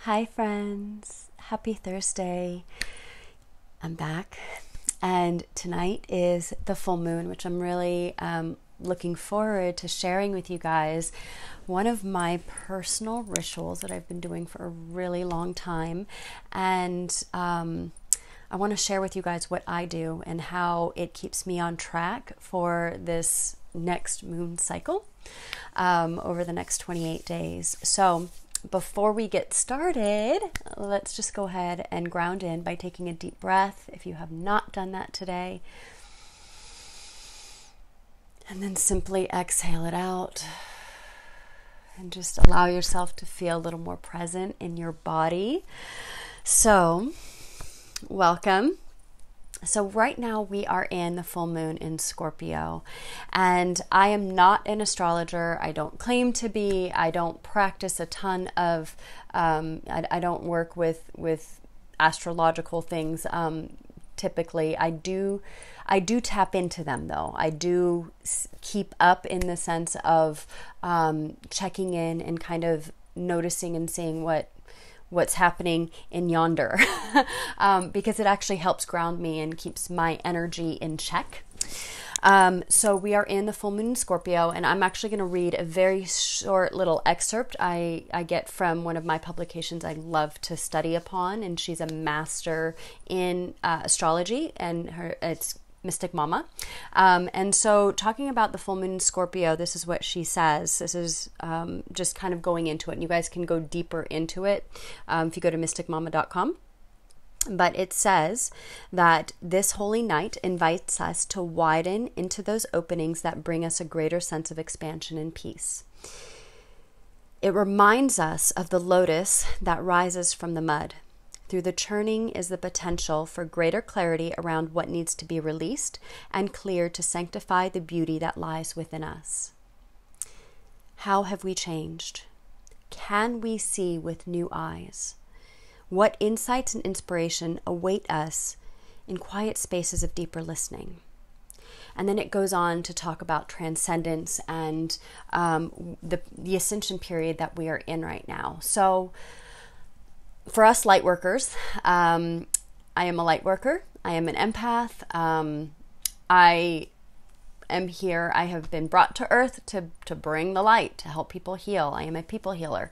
Hi friends, happy Thursday. I'm back and tonight is the full moon, which I'm really looking forward to sharing with you guys. One of my personal rituals that I've been doing for a really long time, and I want to share with you guys what I do and how it keeps me on track for this next moon cycle over the next 28 days. So before we get started, let's just go ahead and ground in by taking a deep breath if you have not done that today. And then simply exhale it out and just allow yourself to feel a little more present in your body. So, welcome. So right now we are in the full moon in Scorpio, and I am not an astrologer. I don't claim to be. I don't practice a ton of, I don't work with astrological things. Typically I do tap into them though. I do keep up in the sense of checking in and kind of noticing and seeing what's happening in yonder because it actually helps ground me and keeps my energy in check. So we are in the full moon in Scorpio, and I'm actually going to read a very short little excerpt I get from one of my publications I love to study upon, and she's a master in astrology, and it's Mystic Mama. And so talking about the full moon in Scorpio, this is what she says. This is just kind of going into it. And you guys can go deeper into it if you go to mysticmama.com. But it says that this holy night invites us to widen into those openings that bring us a greater sense of expansion and peace. It reminds us of the lotus that rises from the mud. Through the churning is the potential for greater clarity around what needs to be released and cleared to sanctify the beauty that lies within us. How have we changed? Can we see with new eyes? What insights and inspiration await us in quiet spaces of deeper listening? And then it goes on to talk about transcendence and the ascension period that we are in right now. So for us light workers, I am a light worker. I am an empath. I am here. I have been brought to earth to bring the light, to help people heal. I am a people healer.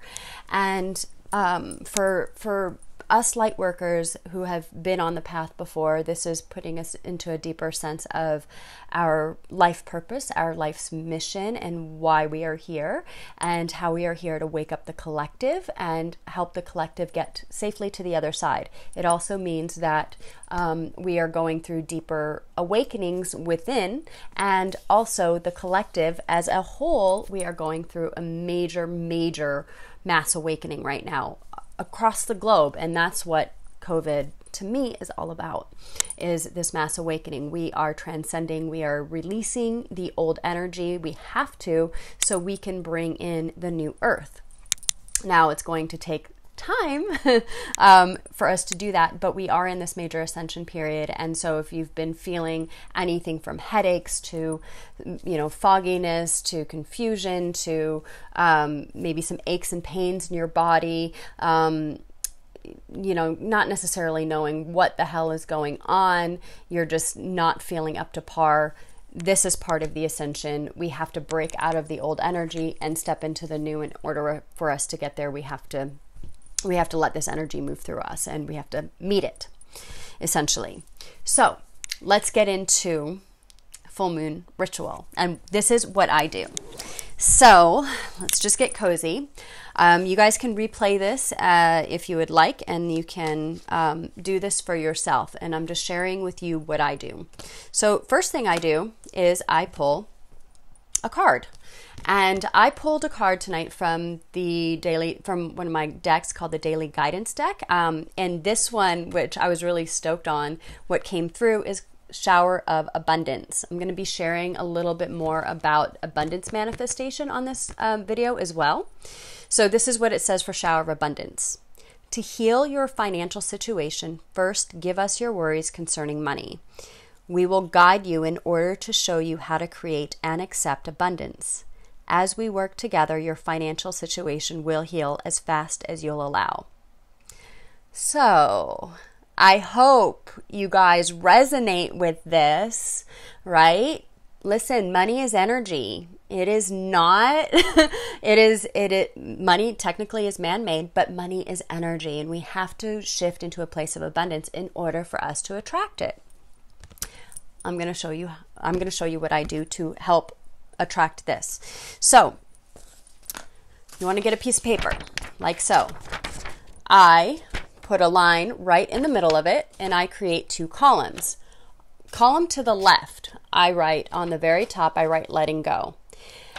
And for us light workers who have been on the path before, this is putting us into a deeper sense of our life purpose, our life's mission, and why we are here, and how we are here to wake up the collective and help the collective get safely to the other side. It also means that we are going through deeper awakenings within, and also the collective as a whole, we are going through a major mass awakening right now across the globe. And that's what COVID to me is all about, is this mass awakening. We are transcending, we are releasing the old energy. We have to, so we can bring in the new earth. Now it's going to take time for us to do that, but we are in this major ascension period. And so if you've been feeling anything from headaches to fogginess to confusion to maybe some aches and pains in your body, not necessarily knowing what the hell is going on, you're just not feeling up to par, this is part of the ascension. We have to break out of the old energy and step into the new. In order for us to get there, we have to let this energy move through us, and we have to meet it, essentially. So let's get into full moon ritual. And this is what I do. So let's just get cozy. You guys can replay this if you would like, and you can do this for yourself. And I'm just sharing with you what I do. So first thing I do is I pull a card. And I pulled a card tonight from one of my decks called the Daily Guidance deck. And this one, which I was really stoked on, what came through is Shower of Abundance. I'm going to be sharing a little bit more about abundance manifestation on this video as well. So this is what it says for Shower of Abundance. To heal your financial situation, first give us your worries concerning money. We will guide you in order to show you how to create and accept abundance. As we work together, your financial situation will heal as fast as you'll allow. So I hope you guys resonate with this, right? Listen, money is energy. It is not, money technically is man-made, but money is energy, and we have to shift into a place of abundance in order for us to attract it. I'm going to show you what I do to help attract this. So, you want to get a piece of paper, like so. I put a line right in the middle of it, and I create 2 columns. Column to the left, I write on the very top, I write letting go.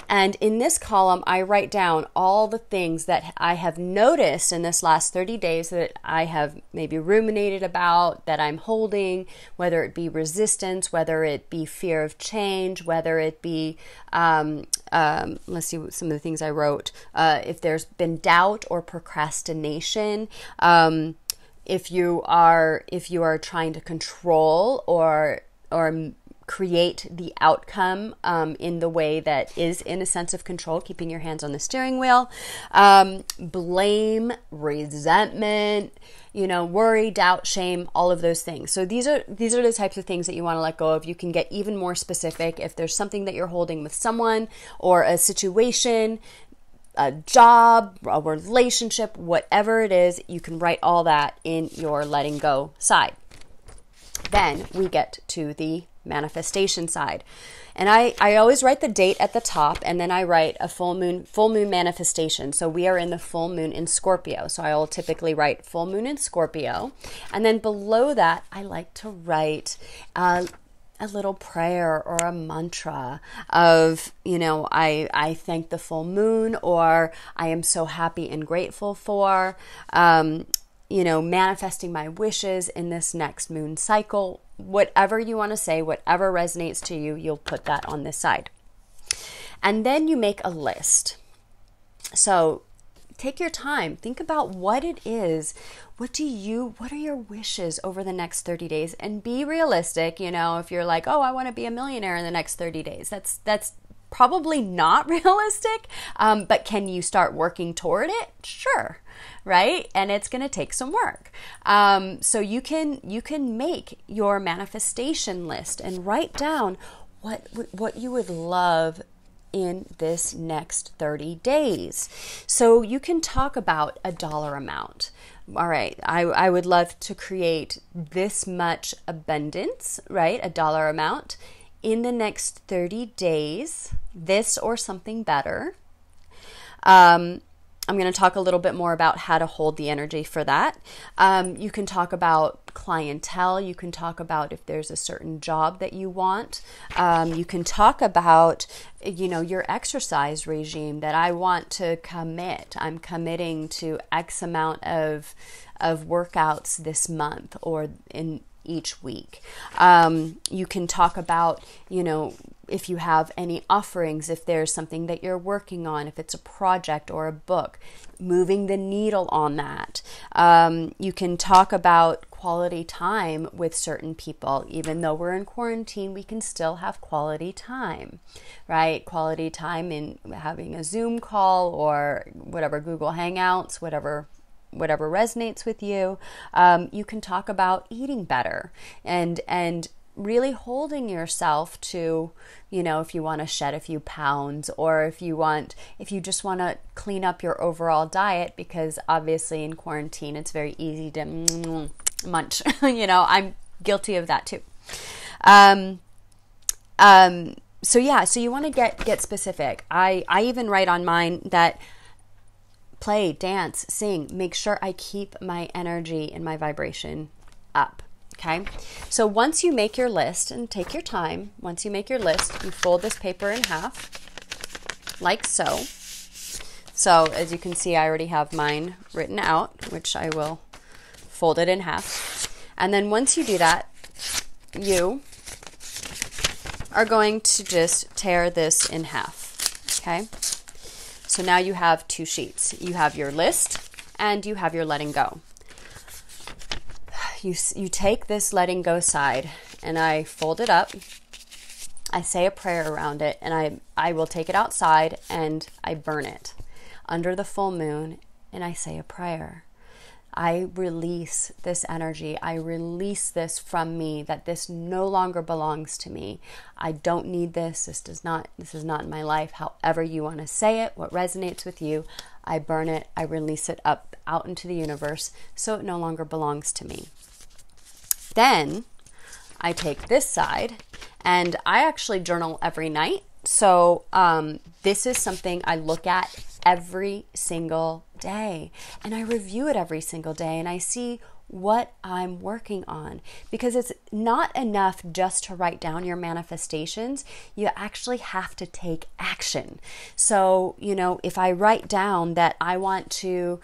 And in this column, I write down all the things that I have noticed in this last 30 days that I have maybe ruminated about, that I'm holding, whether it be resistance, whether it be fear of change, whether it be, let's see some of the things I wrote, if there's been doubt or procrastination, if you are trying to control or create the outcome in the way that is in a sense of control, keeping your hands on the steering wheel, blame, resentment, worry, doubt, shame, all of those things. So these are the types of things that you want to let go of. You can get even more specific if there's something that you're holding with someone or a situation, a job, a relationship, whatever it is, you can write all that in your letting go side. Then we get to the manifestation side. And I always write the date at the top, and then I write a full moon manifestation. So we are in the full moon in Scorpio. So I will typically write full moon in Scorpio. And then below that, I like to write a little prayer or a mantra of, I thank the full moon, or I am so happy and grateful for, manifesting my wishes in this next moon cycle. Whatever you want to say, whatever resonates to you, you'll put that on this side. And then you make a list. So take your time. Think about what it is. What are your wishes over the next 30 days? And be realistic. If you're like, oh, I want to be a millionaire in the next 30 days, that's probably not realistic. But can you start working toward it? Sure. Right? And it's going to take some work. So you can make your manifestation list and write down what you would love in this next 30 days. So you can talk about a dollar amount. All right, I would love to create this much abundance, right? A dollar amount in the next 30 days, this or something better. I'm going to talk a little bit more about how to hold the energy for that. You can talk about clientele. You can talk about if there's a certain job that you want. You can talk about, your exercise regime, that I want to commit. I'm committing to X amount of workouts this month or in each week. You can talk about, if you have any offerings, if there's something that you're working on, if it's a project or a book, moving the needle on that. You can talk about quality time with certain people. Even though we're in quarantine, we can still have quality time, right? Quality time in having a Zoom call or whatever, Google Hangouts, whatever resonates with you. You can talk about eating better and really holding yourself to, if you want to shed a few pounds, or if you just want to clean up your overall diet, because obviously in quarantine it's very easy to munch. I'm guilty of that too. So you want to get specific. I even write on mine that play, dance, sing, make sure I keep my energy and my vibration up. Okay. So once you make your list, and take your time, once you make your list, you fold this paper in half like so. So as you can see, I already have mine written out, which I will fold it in half. And then once you do that, you are going to just tear this in half. Okay. So now you have 2 sheets. You have your list and you have your letting go. You take this letting go side, and I fold it up. I say a prayer around it, and I will take it outside and I burn it under the full moon, and I say a prayer. I release this energy. I release this from me, that this no longer belongs to me. I don't need this. This is not in my life. However you want to say it, what resonates with you, I burn it. I release it up out into the universe so it no longer belongs to me. Then I take this side and I actually journal every night. So this is something I look at every single day, and I review it every single day, and I see what I'm working on, because it's not enough just to write down your manifestations. You actually have to take action. So, if I write down that I want to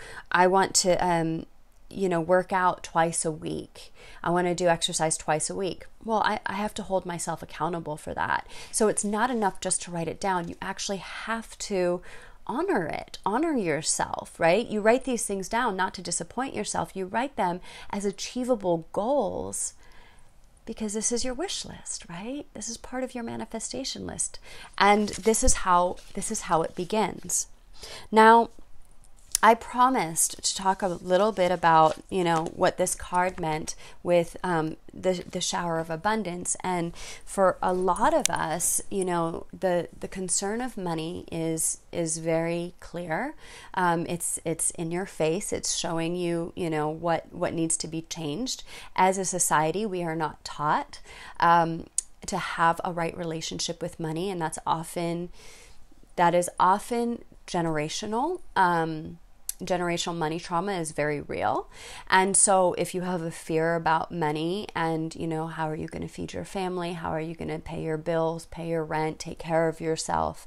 work out twice a week. I want to do exercise twice a week. Well, I have to hold myself accountable for that. So it's not enough just to write it down. You actually have to honor it, honor yourself, right? You write these things down not to disappoint yourself. You write them as achievable goals because this is your wish list, right? This is part of your manifestation list. And this is how it begins. Now, I promised to talk a little bit about, what this card meant with the shower of abundance. And for a lot of us, the concern of money is very clear. It's in your face. It's showing you, what needs to be changed. As a society, we are not taught to have a right relationship with money, and that is often generational. Generational money trauma is very real. And so if you have a fear about money and, how are you going to feed your family? How are you going to pay your bills, pay your rent, take care of yourself?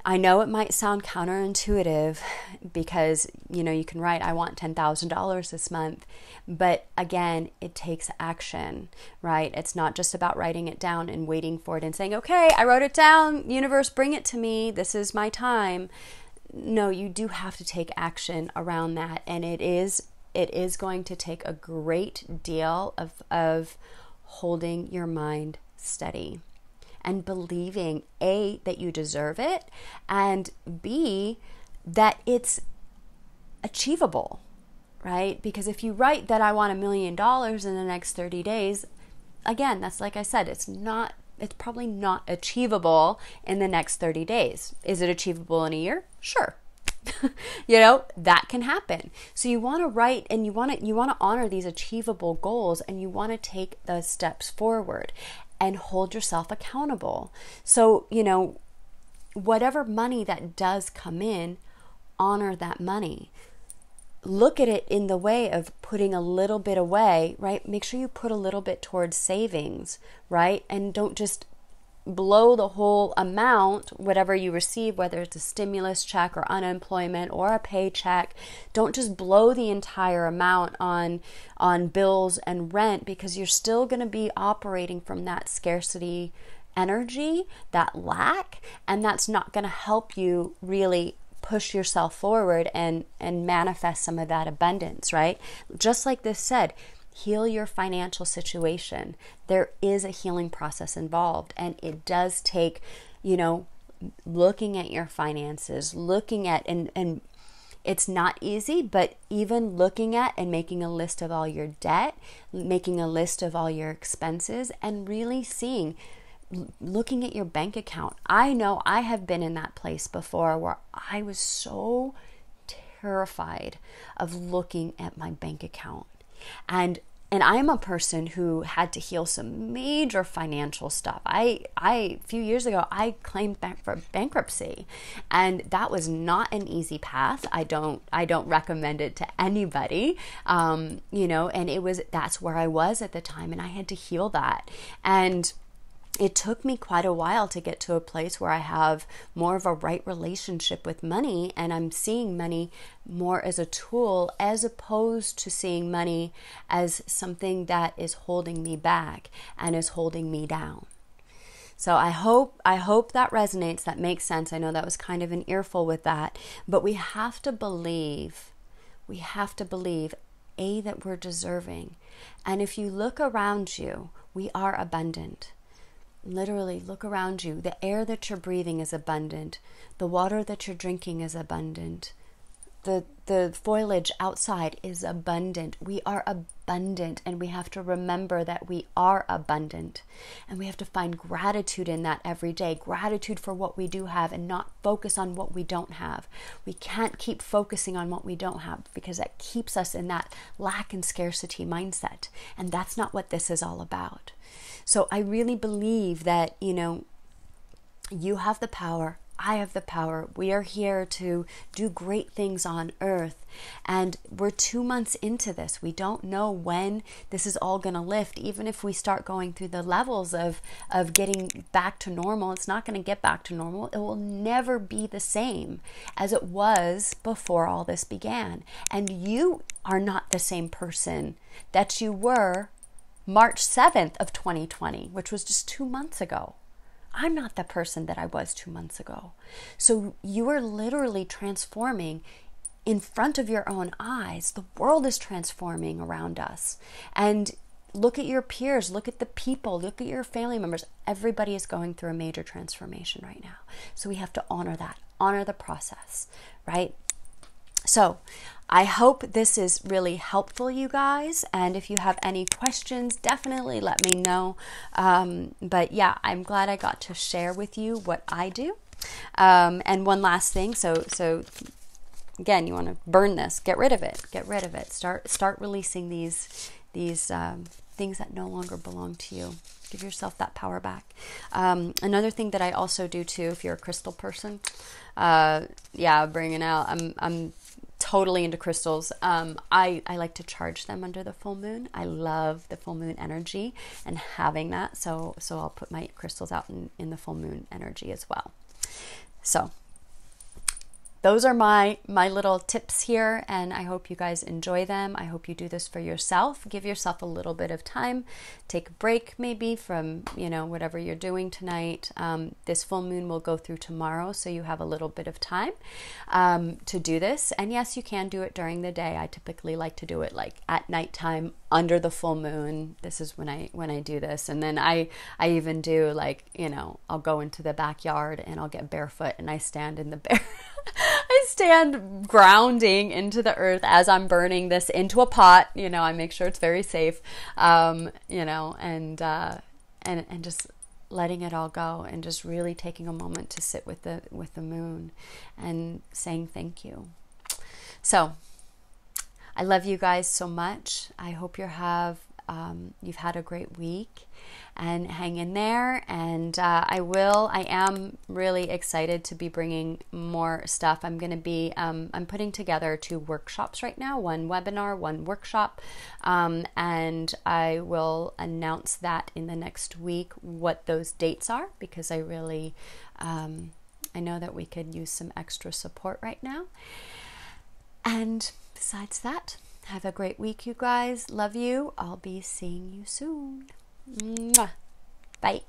I know it might sound counterintuitive because, you can write, I want $10,000 this month. But again, it takes action, right? It's not just about writing it down and waiting for it and saying, okay, I wrote it down. Universe, bring it to me. This is my time. No, you do have to take action around that. And it is going to take a great deal of holding your mind steady and believing, A, that you deserve it, and B, that it's achievable, right? Because if you write that I want $1 million in the next 30 days, again, that's like I said, it's probably not achievable in the next 30 days. Is it achievable in a year? Sure. That can happen. So you want to write and you want to honor these achievable goals, and you want to take the steps forward and hold yourself accountable. So, whatever money that does come in, honor that money. Look at it in the way of putting a little bit away, right? Make sure you put a little bit towards savings, right? And don't just blow the whole amount, whatever you receive, whether it's a stimulus check or unemployment or a paycheck. Don't just blow the entire amount on bills and rent, because you're still going to be operating from that scarcity energy, that lack, and that's not going to help you really push yourself forward and manifest some of that abundance, right? Just like this said, heal your financial situation. There is a healing process involved, and it does take, looking at your finances, looking at, and it's not easy, but even looking at and making a list of all your debt, making a list of all your expenses, and really looking at your bank account. I know I have been in that place before where I was so terrified of looking at my bank account. And I'm a person who had to heal some major financial stuff. A few years ago, I claimed back for bankruptcy, and that was not an easy path. I don't recommend it to anybody. And that's where I was at the time, and I had to heal that. And it took me quite a while to get to a place where I have more of a right relationship with money, and I'm seeing money more as a tool as opposed to seeing money as something that is holding me back and is holding me down. So I hope that resonates, that makes sense. I know that was kind of an earful with that, but we have to believe, A, that we're deserving. And if you look around you, we are abundant. Literally, look around you. The air that you're breathing is abundant. The water that you're drinking is abundant. the foliage outside is abundant. We are abundant, and we have to remember that we are abundant, and we have to find gratitude in that every day. Gratitude for what we do have, and not focus on what we don't have. We can't keep focusing on what we don't have, because that keeps us in that lack and scarcity mindset, and that's not what this is all about. So I really believe that, you have the power. I have the power. We are here to do great things on earth. And we're 2 months into this. We don't know when this is all going to lift. Even if we start going through the levels of getting back to normal, it's not going to get back to normal. It will never be the same as it was before all this began. And you are not the same person that you were March 7th of 2020, which was just 2 months ago. I'm not the person that I was 2 months ago. So you are literally transforming in front of your own eyes. The world is transforming around us. And look at your peers, look at the people, look at your family members. Everybody is going through a major transformation right now. So we have to honor that, honor the process, right? So I hope this is really helpful, you guys. And if you have any questions, definitely let me know. But yeah, I'm glad I got to share with you what I do. And one last thing. So again, you want to burn this, get rid of it, Start releasing these things that no longer belong to you. Give yourself that power back. Another thing that I also do too, if you're a crystal person, bringing out, I'm totally into crystals. I like to charge them under the full moon. I love the full moon energy and having that. So I'll put my crystals out in the full moon energy as well. So those are my little tips here, and I hope you guys enjoy them. I hope you do this for yourself. Give yourself a little bit of time. Take a break maybe from, whatever you're doing tonight. This full moon will go through tomorrow, so you have a little bit of time to do this. And yes, you can do it during the day. I typically like to do it like at nighttime under the full moon. This is when I do this. And then I even do I'll go into the backyard and I'll get barefoot and I stand in the I stand grounding into the earth as I'm burning this into a pot. I make sure it's very safe, and just letting it all go, and just really taking a moment to sit with the moon and saying thank you. So I love you guys so much. I hope you've had a great week, and hang in there. And I am really excited to be bringing more stuff. I'm putting together 2 workshops right now, 1 webinar, 1 workshop. And I will announce that in the next week, what those dates are, because I really, I know that we could use some extra support right now. And besides that, have a great week, you guys. Love you. I'll be seeing you soon. Mwah. Bye.